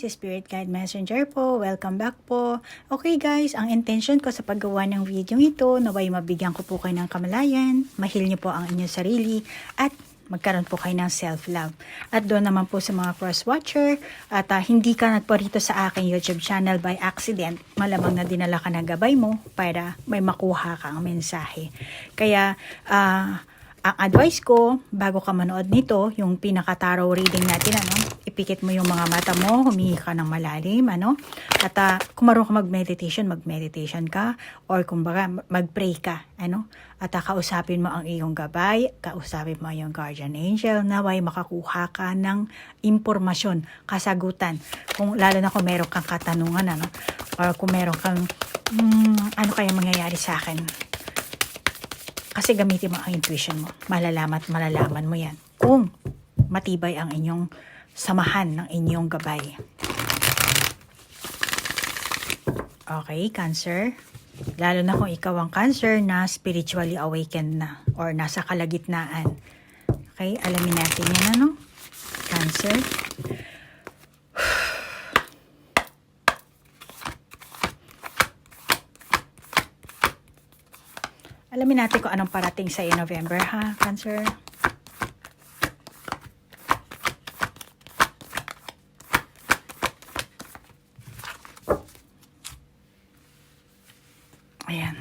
guys, Spirit Guide Messenger po. Welcome back po. Okay guys, ang intention ko sa paggawa ng video ito, naway mabigyan ko po kayo ng kamalayan, mahil niyo po ang inyong sarili, at magkaroon po kayo ng self-love. At doon naman po sa mga cross-watcher, at hindi ka nagparito sa aking YouTube channel by accident, malamang na dinala ka ng gabay mo para may makuha kang mensahe. Kaya, ang advice ko, bago ka manood nito, yung pinaka-tarot reading natin, ipikit mo yung mga mata mo, humingi ka ng malalim, at kung marunong ka mag-meditation ka, or kumbaga mag-pray ka, at kausapin mo ang iyong gabay, kausapin mo yung guardian angel, naway makakuha ka ng impormasyon, kasagutan, lalo na kung meron kang katanungan, or kung meron kang, ano kaya mangyayari sa akin? Kasi gamitin mo ang intuition mo. Malalaman mo yan. Kung matibay ang inyong samahan ng inyong gabay. Okay, Cancer. Lalo na kung ikaw ang Cancer na spiritually awakened na or nasa kalagitnaan. Okay, alamin natin yan, Cancer. Alamin natin kung anong parating sa November, ha, Cancer? Ayan.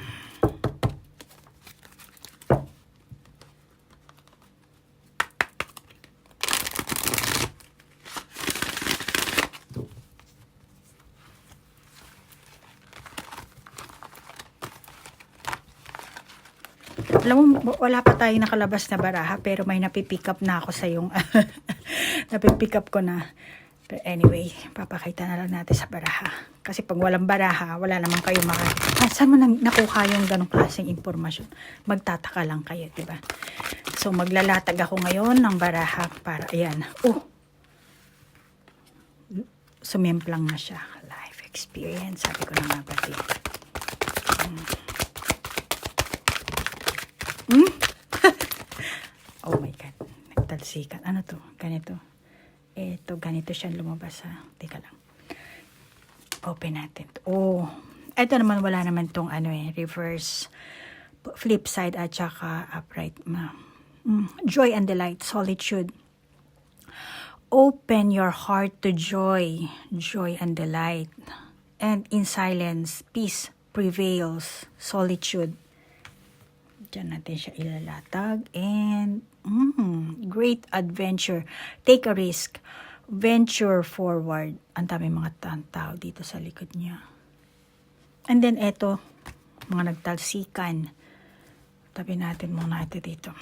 Alam mo, wala pa tayong nakalabas na baraha, pero may napipick up na ako sa yung napipick up ko na. But anyway, papakita na lang natin sa baraha. Kasi pag walang baraha, wala naman kayo saan mo nakuha yung ganong klaseng impormasyon? Magtataka lang kayo, diba? So, maglalatag ako ngayon ng baraha para, ayan. Sumemplang na siya. Life experience, sabi ko na nga ba dito. Oh my God. Nagtalsikan. Ano to? Ganito. Ito, ganito siya lumabas, ha. Teka lang. Open natin. Ito naman, wala naman tong reverse, flip side at saka upright. Joy and delight, solitude. Open your heart to joy. Joy and delight. And in silence, peace prevails. Solitude. Diyan natin siya ilalatag. And great adventure. Take a risk. Venture forward. Ang dami mga tao dito sa likod niya. And then eto, mga nagtalsikan. Tabi natin muna ito dito.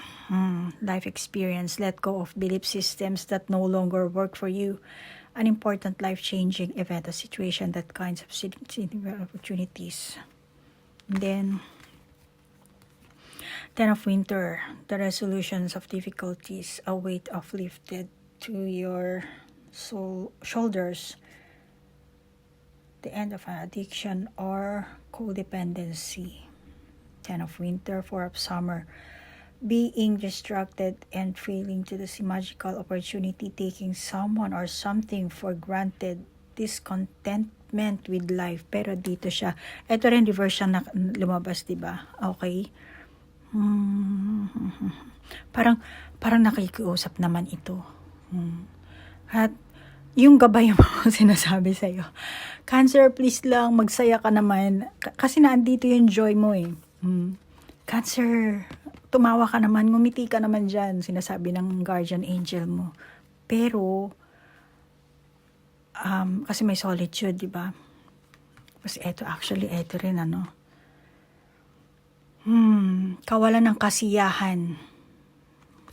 Life experience. Let go of belief systems that no longer work for you. An important life-changing event, a situation that kinds of opportunities. And then Ten of Winter, the resolutions of difficulties, a weight of lifted to your shoulders, the end of an addiction or codependency. Ten of Winter, Four of Summer, being distracted and failing to see magical opportunity, taking someone or something for granted, discontentment with life. Pero dito siya, ito rin reverse siya na lumabas, diba? Okay. Parang nakikiusap naman ito. At yung gabay mo sinasabi sa'yo, Cancer, please lang, magsaya ka naman. Kasi naandito yung joy mo Cancer, tumawa ka naman, ngumiti ka naman dyan, sinasabi ng guardian angel mo. Pero, kasi may solitude, diba? Kasi eto rin, kawalan ng kasiyahan.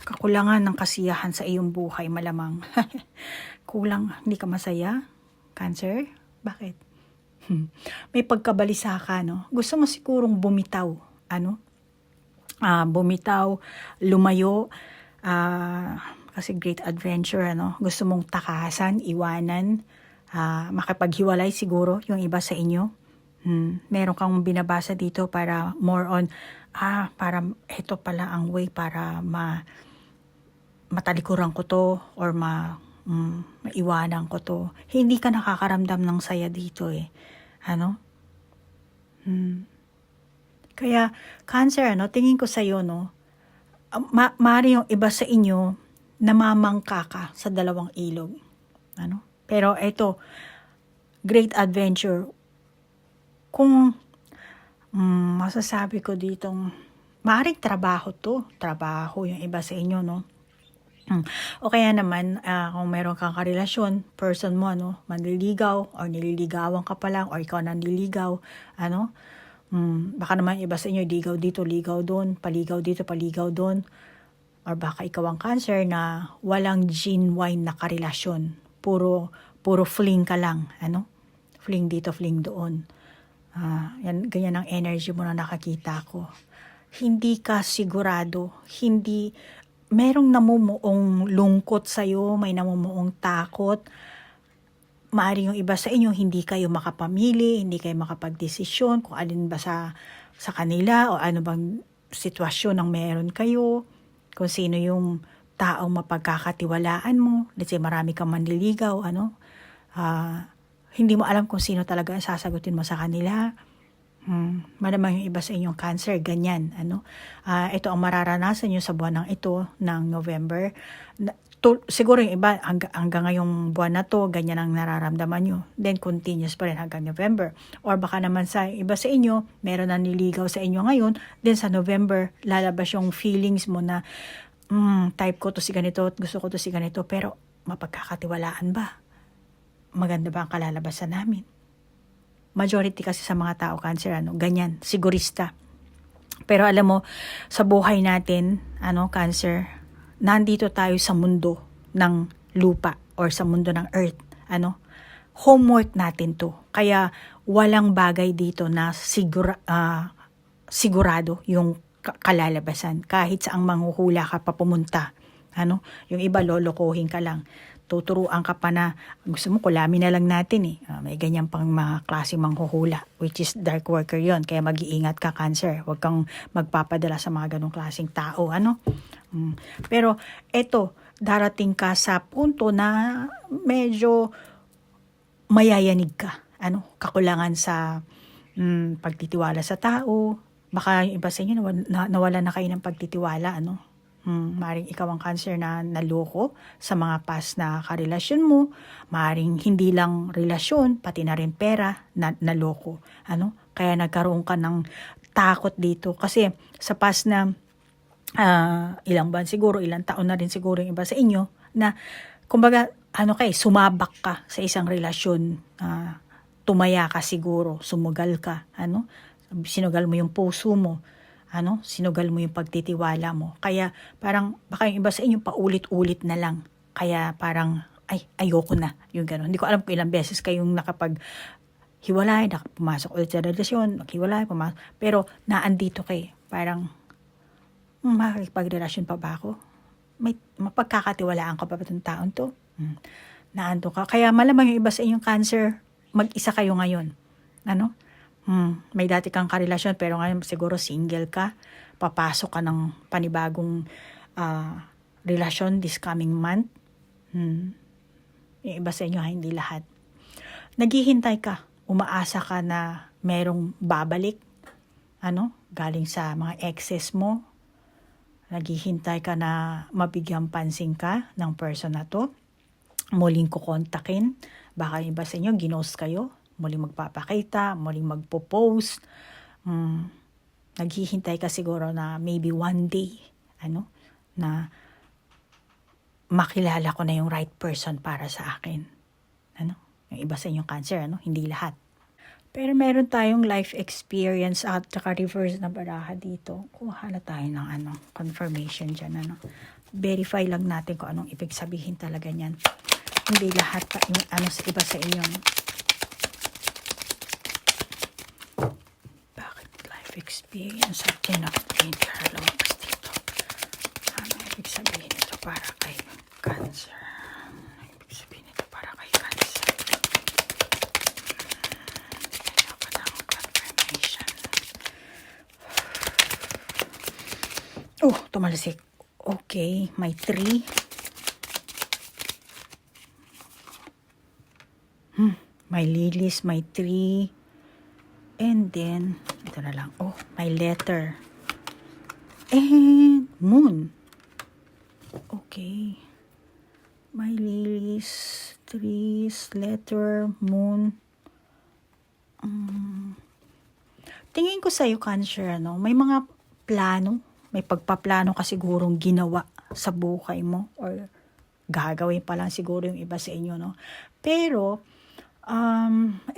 Kakulangan ng kasiyahan sa iyong buhay, malamang. Kulang, hindi ka masaya? Cancer? Bakit? May pagkabalisa ka, Gusto mo sigurong bumitaw, bumitaw, lumayo, kasi great adventure, Gusto mong takasan, iwanan, makipaghiwalay siguro yung iba sa inyo. Meron kang binabasa dito para more on, para ito pala ang way para matalikuran ko to or maiwanan ko to. Hindi ka nakakaramdam ng saya dito eh. Ano? Kaya, Cancer, tingin ko sa'yo, maari yung iba sa inyo, namamangka ka sa dalawang ilog. Pero ito, great adventure. Kung masasabi ko ditong, maaaring trabaho to. Trabaho yung iba sa inyo, O kaya naman, kung meron kang karelasyon, person mo, manliligaw, or nililigawan ka pa lang, or ikaw nanliligaw, baka naman iba sa inyo, ligaw dito, ligaw doon, paligaw dito, paligaw doon, or baka ikaw ang Cancer na walang genuine na karelasyon. Puro fling ka lang, Fling dito, fling doon. Ganyan ang energy mo na nakakita ko. Hindi ka sigurado, merong namumuong lungkot sa'yo, may namumuong takot. Maaari yung iba sa inyo, hindi kayo makapamili, hindi kayo makapagdesisyon kung alin ba sa kanila o ano bang sitwasyon ang meron kayo, kung sino yung taong mapagkakatiwalaan mo. Let's say marami kang manliligaw, hindi mo alam kung sino talaga ang sasagutin mo sa kanila. Malamang yung iba sa inyong Cancer, ganyan. Ito ang mararanasan nyo sa buwan ng ito, ng November. Siguro yung iba, hanggang ngayong buwan na to, ganyan ang nararamdaman nyo. Then, continuous pa rin hanggang November. Or baka naman sa iba sa inyo, meron na nililigaw sa inyo ngayon. Then, sa November, lalabas yung feelings mo na, type ko to si ganito, gusto ko to si ganito, pero mapagkakatiwalaan ba? Maganda ba ang kalalabasan namin? Majority kasi sa mga tao, Cancer, ganyan, sigurista. Pero alam mo, sa buhay natin, Cancer, nandito tayo sa mundo ng lupa or sa mundo ng earth. Homework natin to. Kaya walang bagay dito na sigurado yung kalalabasan. Kahit saang manghuhula ka pa pumunta. Yung iba lolokohin ka lang. Tuturuan ka pa na gusto mo kulamin na lang natin eh. May ganyan pang mga klase manghuhula, which is dark worker yon. Kaya mag-iingat ka, Cancer. Huwag kang magpapadala sa mga ganong klaseng tao. Pero eto, darating ka sa punto na medyo mayayanig ka. Kakulangan sa pagtitiwala sa tao. Baka yung iba sa inyo nawala na kayo ng pagtitiwala. Maring ikaw ang Cancer na naloko sa mga past na karelasyon mo. Maring hindi lang relasyon, pati na rin pera na naloko. Kaya nagkaroon ka ng takot dito. Kasi sa past na ilang buwan siguro, ilang taon na rin siguro yung iba sa inyo, na kumbaga, sumabak ka sa isang relasyon, tumaya ka siguro, sumugal ka, sinugal mo yung puso mo, sinugal mo yung pagtitiwala mo. Kaya parang, baka yung iba sa inyo paulit-ulit na lang. Kaya parang, ayoko na, yung gano'n. Hindi ko alam kung ilang beses kayong nakapag-hiwalay, pumasok ulit sa relasyon, naghiwalay, pumasok. Pero, naandito kayo, parang, makikipagrelasyon pa ba ako? Mapagkakatiwalaan ko pa ba itong taon to? Naanto ka. Kaya malamang yung iba sa inyong Cancer, mag-isa kayo ngayon. May dati kang karelasyon, pero ngayon siguro single ka. Papasok ka ng panibagong relasyon this coming month. Yung iba sa inyo, hindi lahat. Naghihintay ka. Umaasa ka na merong babalik. Galing sa mga exes mo. Naghihintay ka na mabigyan pansin ka ng person na to. Muling kukontakin. Baka iba sa inyo, ginost kayo. Muling magpapakita, muling magpo-post. Naghihintay ka siguro na maybe one day, na makilala ko na yung right person para sa akin. Yung iba sa inyong Cancer, hindi lahat. Pero meron tayong life experience at saka reverse na baraha dito. Kuha na tayo ng confirmation dyan. Verify lang natin kung anong ibig sabihin talaga niyan. Hindi lahat yung sa iba sa inyong. Bakit life experience at Ten of Pentacles lumabas dito? Ano ibig sabihin ito para kay Cancer? Ibig sabihin ito para kay Cancer. Tumalsik. Okay, may 3. May lilies, may tree. And then, ito na lang. Oh, may letter. And moon. Okay. May lilies, trees, letter, moon. Tingin ko sa'yo, Cancer, ano, may mga plano, may pagpaplano ka sigurong ginawa sa buhay mo or gagawin pa lang siguro yung iba sa inyo, no? Pero,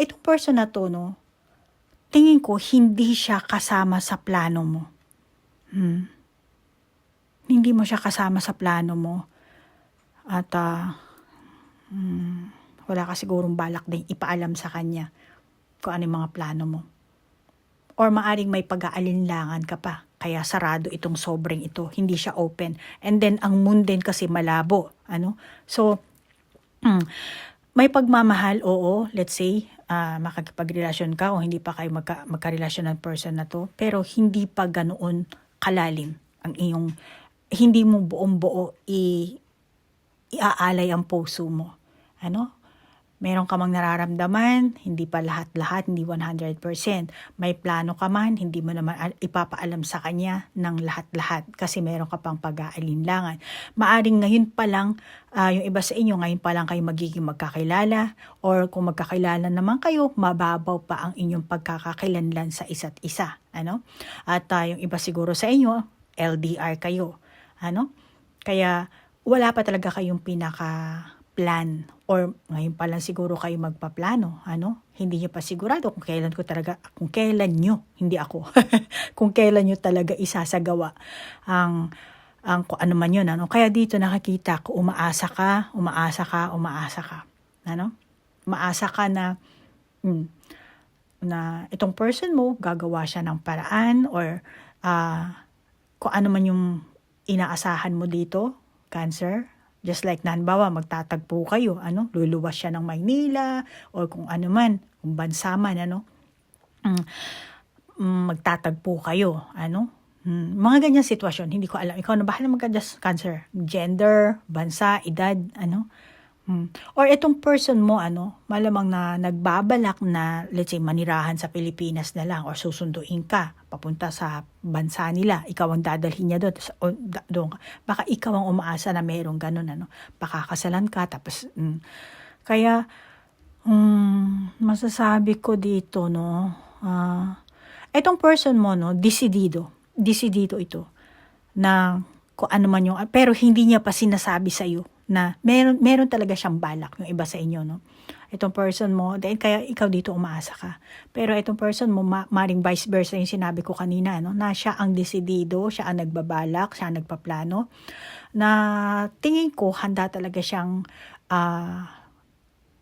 itong person na to, no, tingin ko hindi siya kasama sa plano mo. Hindi mo siya kasama sa plano mo. At, wala ka sigurong balak din ipaalam sa kanya kung ano yung mga plano mo. Or maaring may pag-aalinlangan ka pa. Kaya sarado itong sobrang ito. Hindi siya open. And then, ang moon din kasi malabo. Ano? So, may pagmamahal, oo. Let's say, makakipagrelasyon ka o hindi pa kayo magkarelasyon ng person na to. Pero hindi pa ganoon kalalim ang iyong, hindi mo buong-buo iaalay ang puso mo. Ano? Meron ka mang nararamdaman, hindi pa lahat-lahat, hindi 100%. May plano ka man, hindi mo naman ipapaalam sa kanya ng lahat-lahat kasi meron ka pang pag-aalinlangan. Maaring ngayon pa lang, yung iba sa inyo, ngayon pa lang kayo magiging magkakilala or kung magkakilala naman kayo, mababaw pa ang inyong pagkakakilanlan sa isa't isa. Ano? At yung iba siguro sa inyo, LDR kayo. Ano? Kaya wala pa talaga kayong pinaka-plan or ngayon pa lang siguro kayo magpaplano, ano? Hindi niyo pa sigurado kung kailan nyo, hindi ako, kung kailan nyo talaga isasagawa ang kung ano man yun, ano? Kaya dito nakikita ko, umaasa ka. Ano? Umaasa ka na, na itong person mo, gagawa siya ng paraan or kung ano man yung inaasahan mo dito, Cancer. Just like halimbawa, magtatagpo kayo, ano, luluwas siya ng Maynila or kung ano man, kung bansa man, ano, magtatagpo kayo, ano. Mga ganyang sitwasyon, hindi ko alam. Ikaw na bahala mag-adjust, Cancer. Gender, bansa, edad, ano. Or itong person mo, ano, malamang na nagbabalak na, let's say, manirahan sa Pilipinas na lang or susunduin ka, papunta sa bansa nila, ikaw ang dadalhin niya doon. Baka ikaw ang umaasa na mayroong ganun, ano, pakakasalan ka, tapos, kaya, masasabi ko dito, no, itong person mo, no, desidido ito, na kung ano man yung, pero hindi niya pa sinasabi sa'yo, na meron talaga siyang balak yung iba sa inyo, no? Itong person mo, dahil kaya ikaw dito umaasa ka. Pero itong person mo, maring vice versa yung sinabi ko kanina, no? Na siya ang desidido, siya ang nagbabalak, siya ang nagpaplano, na tingin ko handa talaga siyang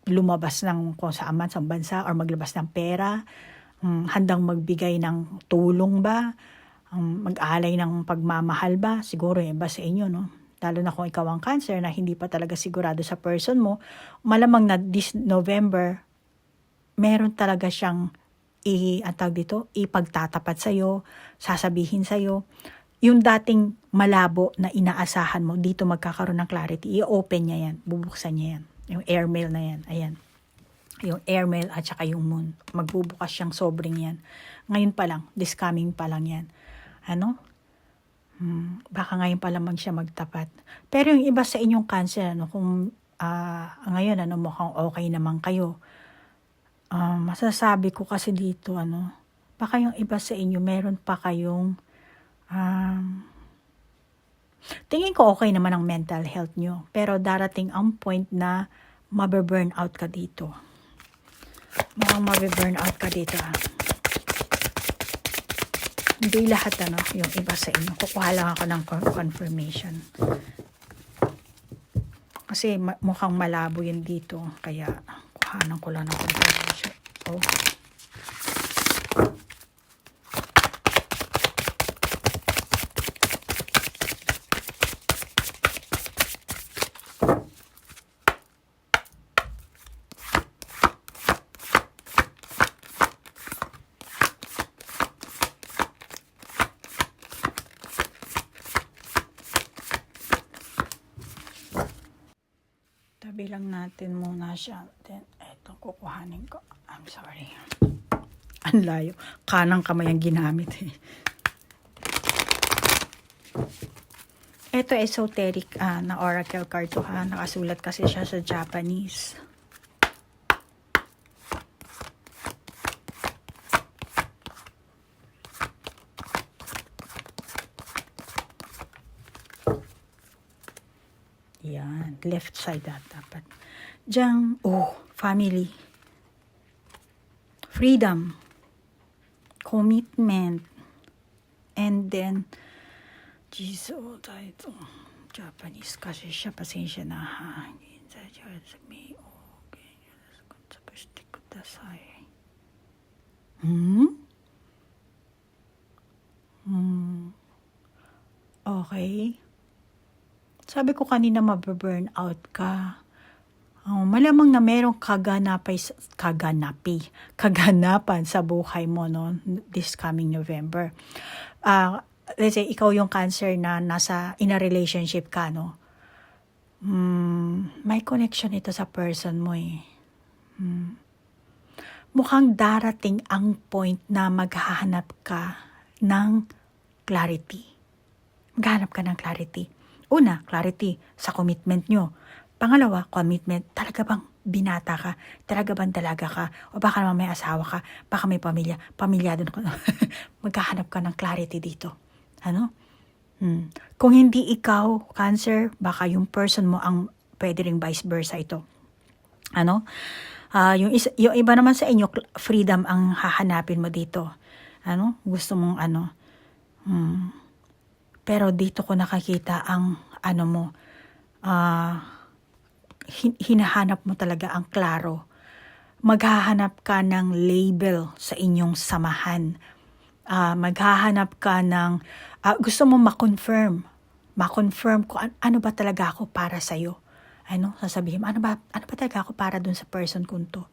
lumabas ng kung saan man sa bansa or maglabas ng pera, handang magbigay ng tulong ba, mag-alay ng pagmamahal ba, siguro yung iba sa inyo, no? Lalo na kung ikaw ang Cancer na hindi pa talaga sigurado sa person mo, malamang na this November, meron talaga siyang ipagtatapat sa'yo, sasabihin sa'yo, yung dating malabo na inaasahan mo, dito magkakaroon ng clarity, i-open niya yan, bubuksan niya yan, yung airmail na yan, ayan. Yung airmail at saka yung moon, magbubukas siyang sobrang yan. Ngayon pa lang, this coming pa lang yan. Ano? Baka ngayon pa lamang siya magtapat. Pero yung iba sa inyong Cancer, ano, kung ngayon, ano, mukhang okay naman kayo, masasabi ko kasi dito, ano, baka yung iba sa inyo, meron pa kayong, tingin ko okay naman ang mental health nyo, pero darating ang point na mabe-burn out ka dito. Mukhang mabe-burn out ka dito, Hindi lahat, ano, yung iba sa inyo. Kukuha lang ako ng confirmation. Kasi mukhang malabo yun dito. Kaya, kuhanan ko lang ng confirmation. Oh. Tabi lang natin muna siya. Then, eto. kukuhanin ko. I'm sorry. Ang layo. Kanang kamay ang ginamit eh. Ito esoteric na oracle card to ha. Nakasulat kasi siya sa Japanese. Yan. Left side dapat. Diyan, family. Freedom. Commitment. And then, Jesus, ito. Japanese kasi siya. Pasensya na ha. Okay. Sabi ko kanina mababurn out ka. Malamang na merong kaganapan sa buhay mo no, this coming November. Let's say, ikaw yung Cancer na nasa in a relationship ka, no? May connection ito sa person mo eh. Mukhang darating ang point na maghahanap ka ng clarity. Maghahanap ka ng clarity. Una, clarity sa commitment nyo. Pangalawa, commitment. Talaga bang binata ka? Talaga bang dalaga ka? O baka naman may asawa ka? Baka may pamilya? Pamilyado na ka. Maghahanap ka ng clarity dito. Ano? Kung hindi ikaw, Cancer, baka yung person mo ang pwede ring vice versa ito. Ano? Yung iba naman sa inyo, freedom ang hahanapin mo dito. Ano? Gusto mong ano? Pero dito ko nakakita ang ano mo, hinahanap mo talaga ang klaro. Maghahanap ka ng label sa inyong samahan. Maghahanap ka ng, gusto mo ma-confirm kung ano ba talaga ako para sa'yo. Ano? Sasabihin mo, ano ba talaga ako para dun sa person kong to?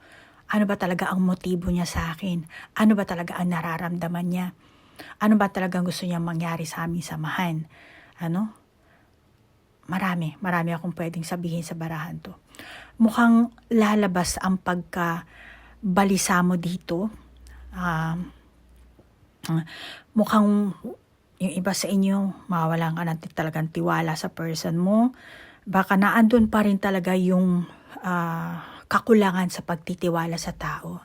Ano ba talaga ang motibo niya sa akin? Ano ba talaga ang nararamdaman niya? Ano ba talagang gusto niyang mangyari sa aming samahan? Ano? Marami akong pwedeng sabihin sa barahan to. Mukhang lalabas ang pagkabalisa mo dito. Mukhang yung iba sa inyo, mawalan ka ng talagang tiwala sa person mo. Baka naandun pa rin talaga yung kakulangan sa pagtitiwala sa tao.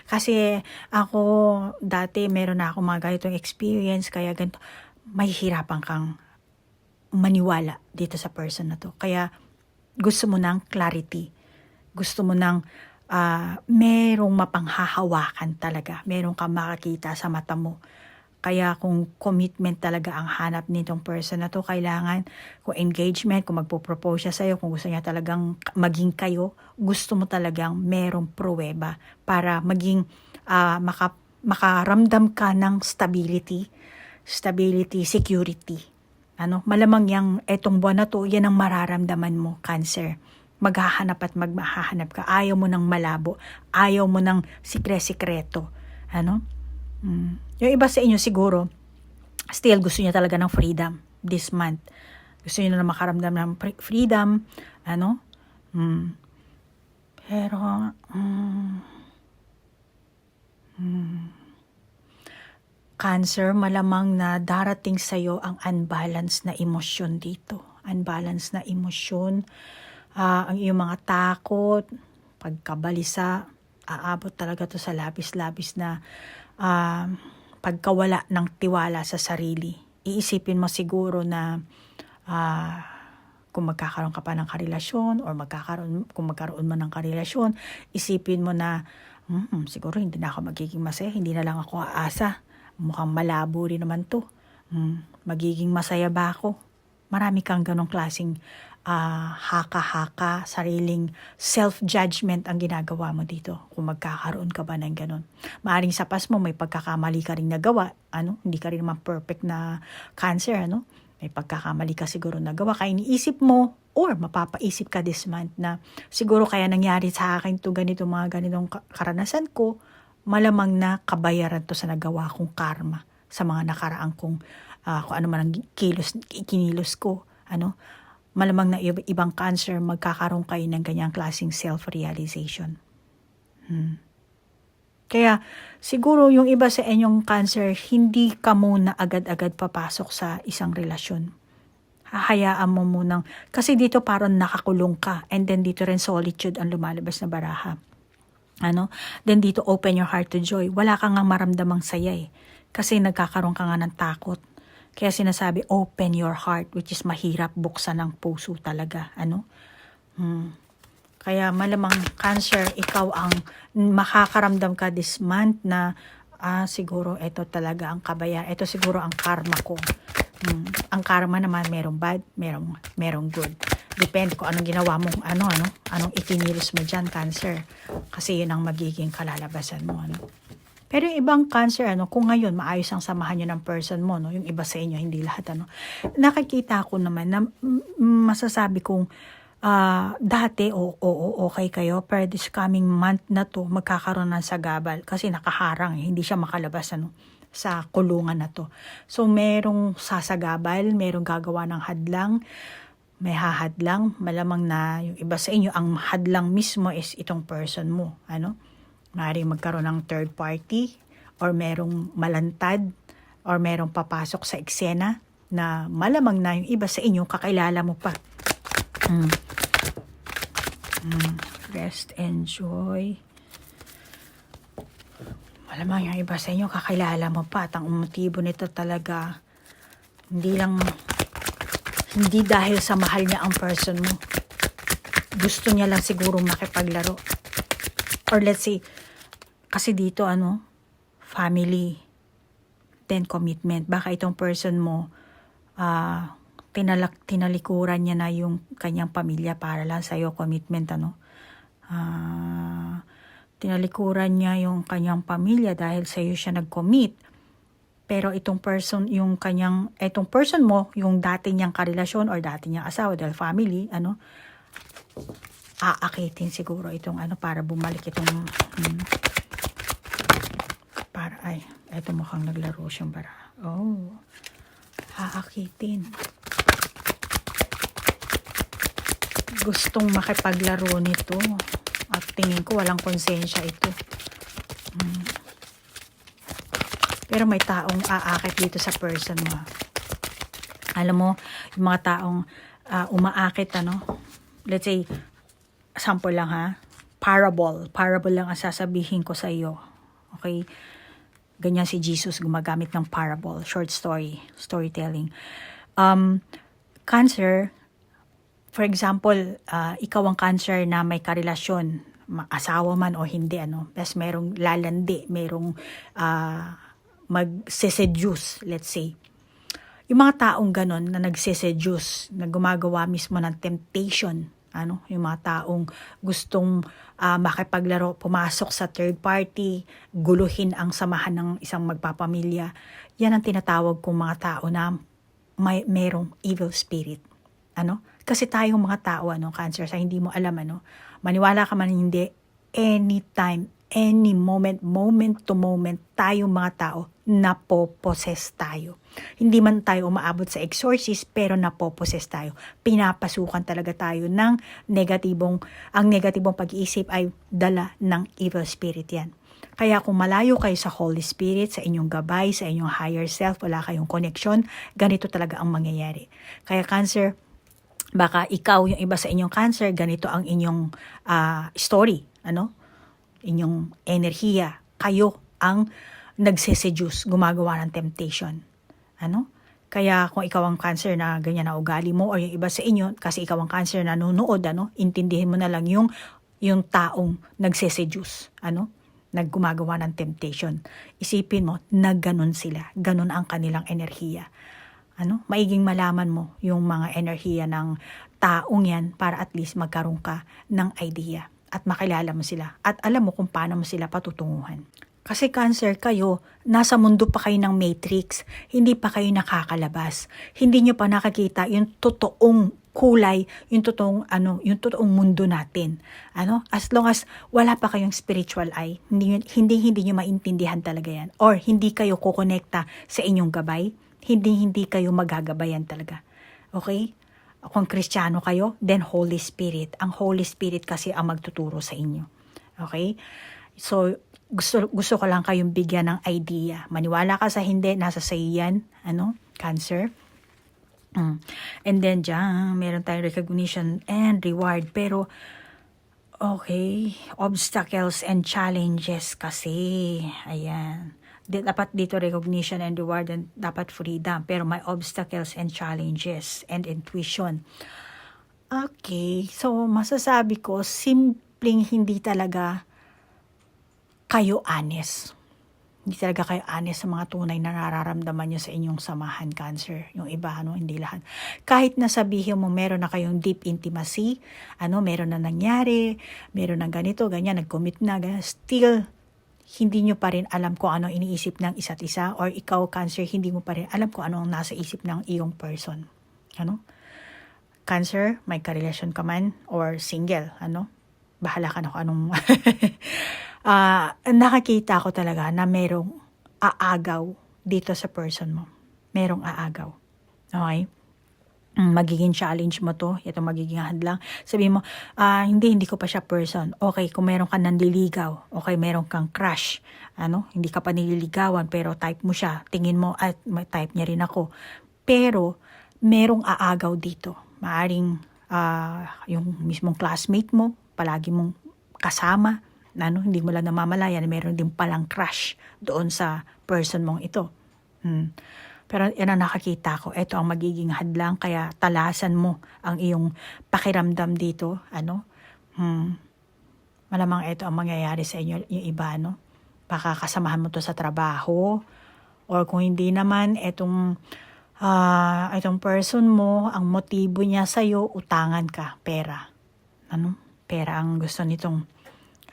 Kasi ako, dati meron na akong mga ganitong experience, kaya ganito, mahihirapan kang maniwala dito sa person na to. Kaya gusto mo ng clarity. Gusto mo ng merong mapanghahawakan talaga. Merong kang makakita sa mata mo. Kaya kung commitment talaga ang hanap nitong person na to, kailangan kung engagement, kung magpo-propose siya sa'yo, kung gusto niya talagang maging kayo, gusto mo talagang merong pruweba para maging makaramdam ka ng stability, security. Ano? Malamang etong buwan na to, yan ang mararamdaman mo, Cancer. Maghahanap at maghahanap ka. Ayaw mo ng malabo. Ayaw mo ng sikreto. Ano? Yung iba sa inyo siguro, still gusto niya talaga ng freedom this month. Gusto niya na makaramdam ng freedom. Ano? Pero, Cancer, malamang na darating sa'yo ang unbalanced na emosyon dito. Unbalanced na emosyon. Ang iyong mga takot, pagkabalisa, aabot talaga to sa labis-labis na pagkawala ng tiwala sa sarili. Iisipin mo siguro na kung magkakaroon ka pa ng karelasyon or kung magkaroon man ng karelasyon, isipin mo na siguro hindi na ako magiging masaya, hindi na lang ako aasa. Mukhang malabo rin naman to. Magiging masaya ba ako? Marami kang ganong klaseng haka-haka, sariling self-judgment ang ginagawa mo dito. Kung magkakaroon ka ba ng ganon. Maaring sa past mo may pagkakamali ka rin nagawa. Hindi ka rin naman perfect na Cancer. May pagkakamali ka siguro nagawa. Kaya iniisip mo or mapapaisip ka this month na siguro kaya nangyari sa akin to ganito, mga ganitong karanasan ko. Malamang na kabayaran to sa nagawa kong karma sa mga nakaraan kong kung ano man ang ikinilos ko. Malamang na ibang Cancer magkakaroon kayo ng ganyang klaseng self-realization. Kaya siguro yung iba sa inyong Cancer, hindi ka muna agad-agad papasok sa isang relasyon. Hahayaan mo munang, kasi dito parang nakakulong ka, and then dito rin solitude ang lumalabas na baraha. Then dito open your heart to joy. Wala ka nga maramdamang saya kasi nagkakaroon ka nga ng takot. Kaya sinasabi, open your heart, which is mahirap buksan ng puso talaga. Kaya malamang Cancer, ikaw ang makakaramdam ka this month na siguro ito talaga ang kabayaran. Ito siguro ang karma ko. Ang karma naman merong bad, merong good. Depende kung anong ginawa mong anong ikinilos mo dyan, Cancer. Kasi yun ang magiging kalalabasan mo. Pero yung ibang Cancer, kung ngayon maayos ang samahan nyo ng person mo, yung iba sa inyo, hindi lahat, nakikita ko naman na masasabi kong dati, okay kayo, pero this coming month na to, magkakaroon ng sagabal kasi nakaharang, hindi siya makalabas, sa kulungan na to. So, merong sasagabal, merong gagawa ng hadlang, may hahadlang, malamang na yung iba sa inyo, ang hadlang mismo is itong person mo, maaaring magkaroon ng third party, or merong malantad, or merong papasok sa eksena, na malamang na yung iba sa inyo, kakilala mo pa. Rest and joy. Malamang yung iba sa inyo, kakilala mo pa. At ang motibo nito talaga, hindi dahil sa mahal niya ang person mo. Gusto niya lang siguro makipaglaro. Or let's say, kasi dito family, then commitment. Baka itong person mo, tinalikuran niya na yung kanyang pamilya para lang sa'yo, commitment, tinalikuran niya yung kanyang pamilya dahil sa'yo siya nag-commit. Pero itong person mo, yung dati niyang karelasyon or dati niyang asawa dahil family, aakitin siguro itong para bumalik itong eto mukhang naglaro siyang bara. Aakitin. Gustong makipaglaro nito. At tingin ko walang konsensya ito. Pero may taong aakit dito sa person mo. Alam mo, yung mga taong umaakit, let's say, sample lang parable lang ang sasabihin ko sa iyo. Okay? Ganyan si Jesus gumagamit ng parable, short storytelling. Cancer, for example, ikaw ang Cancer na may karelasyon, asawa man o hindi, Tapos merong lalandi, merong mag-seduce, let's say. Yung mga taong ganon na nag-seduce, na gumagawa mismo ng temptation, yung mga taong gustong makipaglaro, pumasok sa third party, guluhin ang samahan ng isang magpapamilya. Yan ang tinatawag kong mga tao na merong evil spirit. Kasi tayong mga tao, Cancer, sa hindi mo alam, maniwala ka man hindi, anytime, any moment to moment, tayong mga tao, napoposes tayo. Hindi man tayo umaabot sa exorcist, pero napoposes tayo. Pinapasukan talaga tayo ng ang negatibong pag-iisip ay dala ng evil spirit yan. Kaya kung malayo kayo sa Holy Spirit, sa inyong gabay, sa inyong higher self, wala kayong connection, ganito talaga ang mangyayari. Kaya Cancer, baka ikaw, yung iba sa inyong Cancer, ganito ang inyong story, inyong enerhiya. Kayo ang nagseseduce, gumagawa ng temptation. Kaya kung ikaw ang Cancer na ganyan na ugali mo, o yung iba sa inyo, kasi ikaw ang Cancer na nanonood, intindihin mo na lang yung taong nagseseduce, naggumagawa ng temptation. Isipin mo na ganun sila, ganun ang kanilang enerhiya. Maiging malaman mo yung mga enerhiya ng taong yan para at least magkaroon ka ng idea at makilala mo sila at alam mo kung paano mo sila patutunguhan. Kasi Cancer, kayo, nasa mundo pa kayo ng matrix, hindi pa kayo nakakalabas. Hindi nyo pa nakakita yung totoong kulay, yung totoong mundo natin. As long as wala pa kayong spiritual eye, hindi nyo maintindihan talaga yan. Or hindi kayo kukonekta sa inyong gabay, hindi kayo magagabayan talaga. Okay? Kung Kristiyano kayo, then Holy Spirit. Ang Holy Spirit kasi ang magtuturo sa inyo. Okay? So, gusto ko lang kayong bigyan ng idea. Maniwala ka sa hindi, nasa sa'yo yan, Cancer. And then, dyan, meron tayong recognition and reward. Pero, okay, obstacles and challenges kasi. Ayan. Dapat dito recognition and reward and dapat freedom. Pero may obstacles and challenges and intuition. Okay, so masasabi ko, simpleng hindi talaga kayo honest. Hindi talaga kayo honest sa mga tunay na nararamdaman nyo sa inyong samahan, Cancer. Yung iba, hindi lahat. Kahit na sabihin mo meron na kayong deep intimacy, meron na nangyari, meron na ganito, ganyan, nag-commit na, ganyan, still, hindi nyo pa rin alam kung ano iniisip ng isa't isa, or ikaw, Cancer, hindi mo pa rin alam kung ano ang nasa isip ng iyong person. Cancer, may karelasyon ka man, or single, bahala ka na kung anong... nakakita ko talaga na merong aagaw dito sa person mo. Merong aagaw. Okay? Magiging challenge mo to. Ito magiging hadlang. Sabihin mo, hindi ko pa siya person. Okay, kung meron ka nanliligaw. Okay, meron kang crush. Hindi ka pa nililigawan pero type mo siya. Tingin mo at may type niya rin ako. Pero, merong aagaw dito. Maaring yung mismong classmate mo, palagi mong kasama, hindi mo lang namamalayan, meron din palang crush doon sa person mong ito. Pero yan ang nakakita ko. Ito ang magiging hadlang, kaya talasan mo ang iyong pakiramdam dito. Malamang ito ang mangyayari sa inyo, yung iba, baka kasamahan mo to sa trabaho, or kung hindi naman, itong person mo, ang motibo niya sa'yo, utangan ka, pera. Pera ang gusto nitong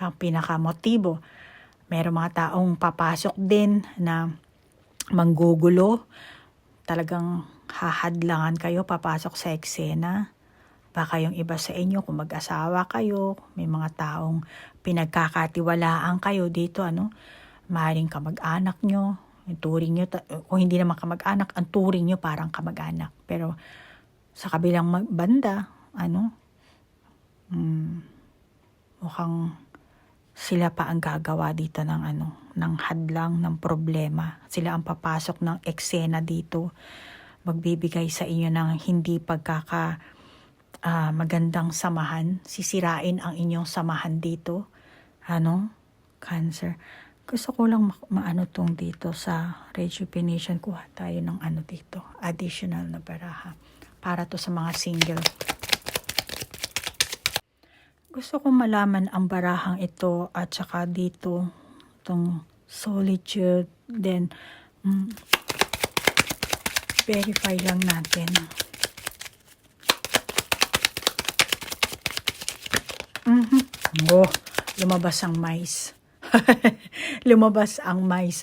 ang pinakamotibo. Merong mga taong papasok din na manggugulo. Talagang hahadlangan kayo, papasok sa eksena. Baka yung iba sa inyo, kung mag-asawa kayo, may mga taong pinagkakatiwalaan kayo dito, maaaring kamag-anak nyo, turing nyo, kung hindi naman kamag-anak, ang turing nyo parang kamag-anak. Pero sa kabilang banda, mukhang sila pa ang gagawa dito ng hadlang, ng problema. Sila ang papasok ng eksena dito. Magbibigay sa inyo ng hindi magandang samahan. Sisirain ang inyong samahan dito. Cancer. Gusto ko lang maano tong dito sa rejuvenation. Kuha tayo ng dito. Additional na baraha. Para to sa mga single. Gusto ko malaman ang barahang ito at saka dito itong solitude. Then, verify lang natin. Lumabas ang mice. Lumabas ang mice.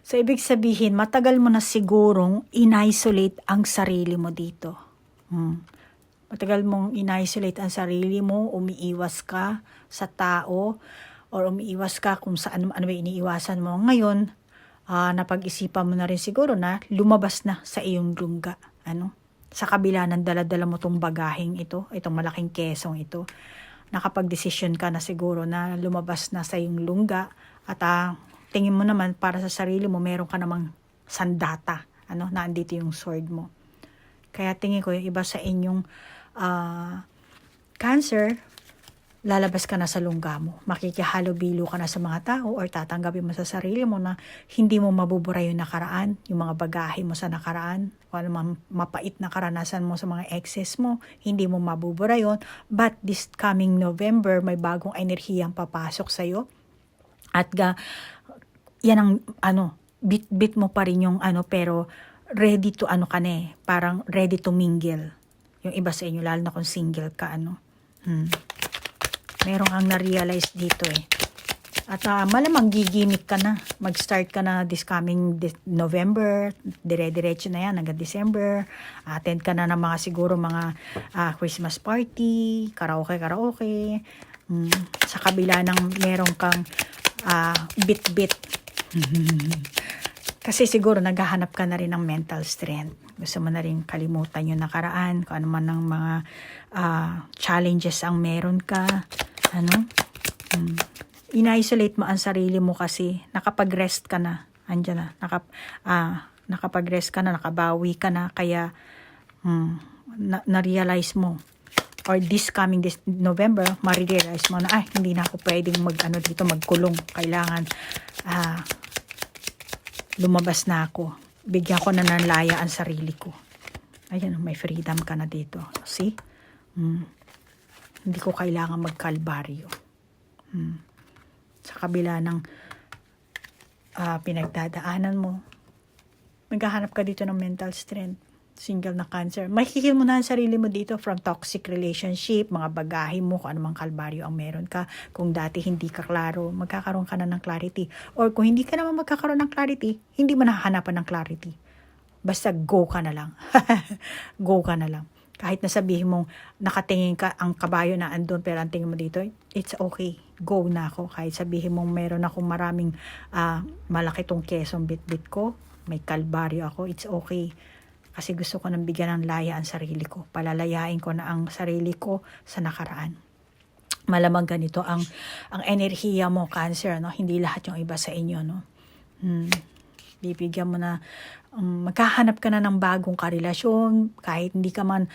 So, ibig sabihin, matagal mo na sigurong in-isolate ang sarili mo dito. Matagal mong in-isolate ang sarili mo, umiiwas ka sa tao, or umiiwas ka kung saan ano iniiwasan mo. Ngayon, napag-isipan mo na rin siguro na lumabas na sa iyong lungga. Sa kabila ng dala-dala mo itong bagaheng ito, itong malaking kesong ito, nakapag-desisyon ka na siguro na lumabas na sa iyong lungga, at tingin mo naman para sa sarili mo, meron ka namang sandata, na andito yung sword mo. Kaya tingin ko yung iba sa inyong Cancer, lalabas ka na sa lungga mo. Makikihalubilo ka na sa mga tao, or tatanggapin mo sa sarili mo na hindi mo mabubura yung nakaraan, yung mga bagahe mo sa nakaraan, o ano mapait na karanasan mo sa mga exes mo, hindi mo mabubura yun. But this coming November, may bagong enerhiyang papasok sa'yo. At yan ang bit mo pa rin yung pero ready to parang ready to mingle. Yung iba sa inyo, lalo na kung single ka, Meron kang na-realize dito At malamang gigimik ka na. Mag-start ka na this coming November. Dire-diretso na yan hanggang December. Attend ka na ng mga siguro mga Christmas party, karaoke. Sa kabila ng meron kang bit-bit. Kasi siguro naghahanap ka na rin ng mental strength. Gusto mo na rin kalimutan yung nakaraan, kung ano man ng mga challenges ang meron ka. ina-isolate mo ang sarili mo kasi nakapag-rest ka na. Andiyan na. Nakapag-rest ka na, nakabawi ka na. Kaya, na-realize mo. Or this November, ma-realize mo na, hindi na ako pwedeng magkulong. Kailangan, lumabas na ako. Bigyan ko na ng laya ang sarili ko. Ayan, may freedom ka na dito. See? Hindi ko kailangan magkalbaryo. Sa kabila ng pinagdadaanan mo, maghahanap ka dito ng mental strength. Single na Cancer. Mahihil mo na ang sarili mo dito from toxic relationship, mga bagahe mo, kung anumang kalbaryo ang meron ka. Kung dati hindi ka klaro, magkakaroon ka na ng clarity. Or kung hindi ka naman magkakaroon ng clarity, hindi mo nahahanapan ng clarity. Basta go ka na lang. Go ka na lang. Kahit nasabihin mong nakatingin ka, ang kabayo na andun, pero ang tingin mo dito, it's okay. Go na ako. Kahit sabihin mong meron akong maraming malaki tong kesong bit-bit ko, may kalbaryo ako, it's okay. Kasi gusto ko nang bigyan ng laya ang sarili ko. Palalayain ko na ang sarili ko sa nakaraan. Malamang ganito ang enerhiya mo, Cancer, no? Hindi lahat yung iba sa inyo, no? Bibigyan mo na, maghahanap ka na ng bagong karelasyon, kahit hindi ka man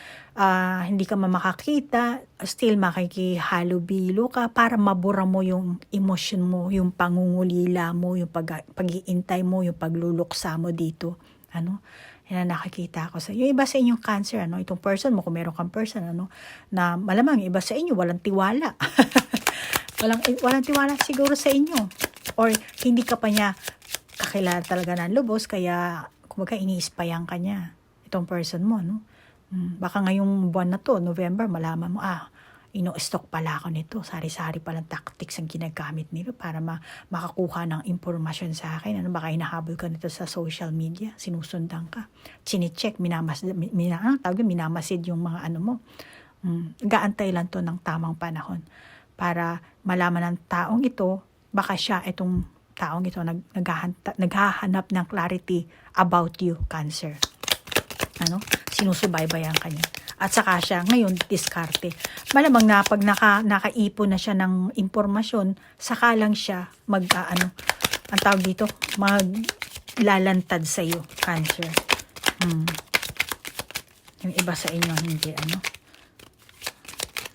makakita, still makikihalubilo ka para mabura mo yung emotion mo, yung pangungulila mo, yung pag-iintay mo, yung pagluluksa mo dito. Yan ang nakikita ko sa yung iba sa inyong Cancer, itong person mo, kung meron kang person, na malamang iba sa inyo, walang tiwala. walang tiwala siguro sa inyo. Or hindi ka pa niya kakilala talaga ng lubos, kaya kumbaga iniispayan ka niya, itong person mo, no? Baka ngayong buwan na to, November, malaman mo, ino-stock pala ako nito. Sari-sari palang tactics ang ginagamit nito para makakuha ng impormasyon sa akin. Baka hinahabol ka nito sa social media, sinusundan ka. Chine-check, minamasid yung mga mo. Gaantay lang to ng tamang panahon para malaman ng taong ito, baka siya itong taong ito naghahanap ng clarity about you, Cancer. Sinusubaybayan ka niya. At saka siya, ngayon, diskarte. Malamang na pag nakaipon na siya ng impormasyon, saka lang siya ang tawag dito, maglalantad sa'yo, Cancer. Yung iba sa inyo, hindi,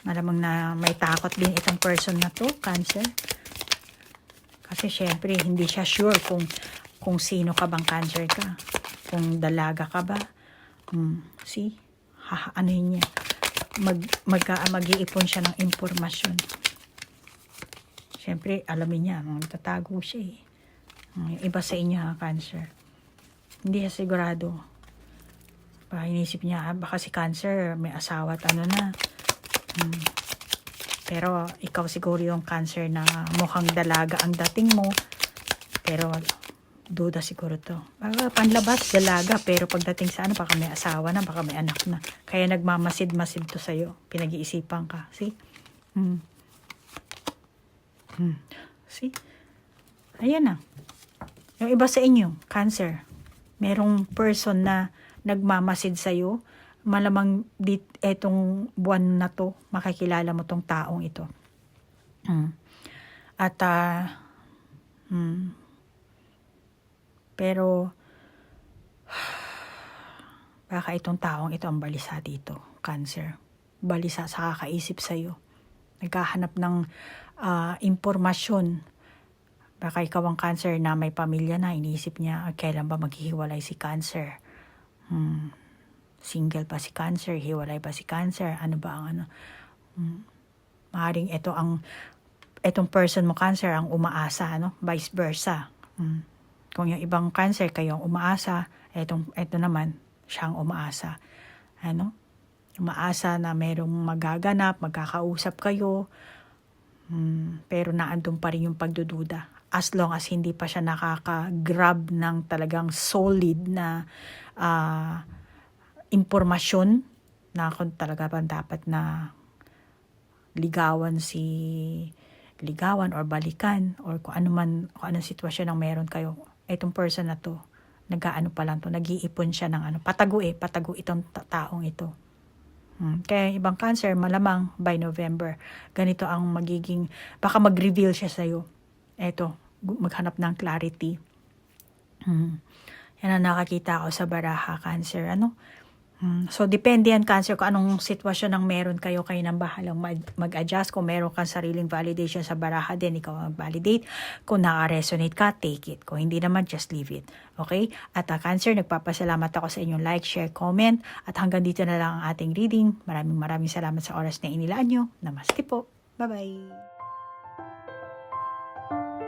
Malamang na may takot din itong person na to, Cancer. Kasi syempre, hindi siya sure kung sino ka bang Cancer ka. Kung dalaga ka ba. See? Niya, mag-iipon siya ng impormasyon. Siyempre, alamin niya, tatago siya eh. Yung iba sa inyo, Cancer. Hindi siya sigurado. Baka inisip niya, baka si Cancer may asawa at na. Pero ikaw siguro yung Cancer na mukhang dalaga ang dating mo. Pero duda siguro to. Baka panlabas, dalaga, pero pagdating sa baka may asawa na, baka may anak na. Kaya nagmamasid-masid to sa'yo. Pinag-iisipan ka. See? See? Ayan na. Yung iba sa inyo, Cancer, merong person na nagmamasid sa'yo, malamang etong buwan na to, makikilala mo tong taong ito. At, pero, baka itong taong ito ang balisa dito, Cancer. Balisa sa kakaisip sa'yo. Naghahanap ng impormasyon. Baka ikaw ang Cancer na may pamilya na, iniisip niya, kailan ba maghihiwalay si Cancer? Single pa si Cancer? Hiwalay pa si Cancer? Ano ba ang maaaring itong person mo, Cancer, ang umaasa, vice versa. Kung yung ibang Cancer kayong umaasa, ito naman, siyang umaasa. Umaasa na merong magaganap, magkakausap kayo, pero naandun pa rin yung pagdududa. As long as hindi pa siya nakaka-grab ng talagang solid na impormasyon na kung talaga ba dapat na ligawan or balikan or kung anong sitwasyon ang meron kayo. Itong person na to, nag-aano pa lang to, nag-iipon siya ng patago itong taong ito. Kaya ibang Cancer, malamang by November, ganito ang magiging, baka mag-reveal siya sa'yo. eto, maghanap ng clarity. Yan ang nakakita ko sa baraha, Cancer. So, depende yan, Cancer, kung anong sitwasyon ang meron kayo ng bahalang mag-adjust. Kung meron kang sariling validation sa baraha din, ikaw ang validate. Kung naka-resonate ka, take it. Kung hindi naman, just leave it. Okay? At Cancer, nagpapasalamat ako sa inyong like, share, comment. At hanggang dito na lang ang ating reading. Maraming salamat sa oras na inilaan nyo. Namaste po. Bye-bye.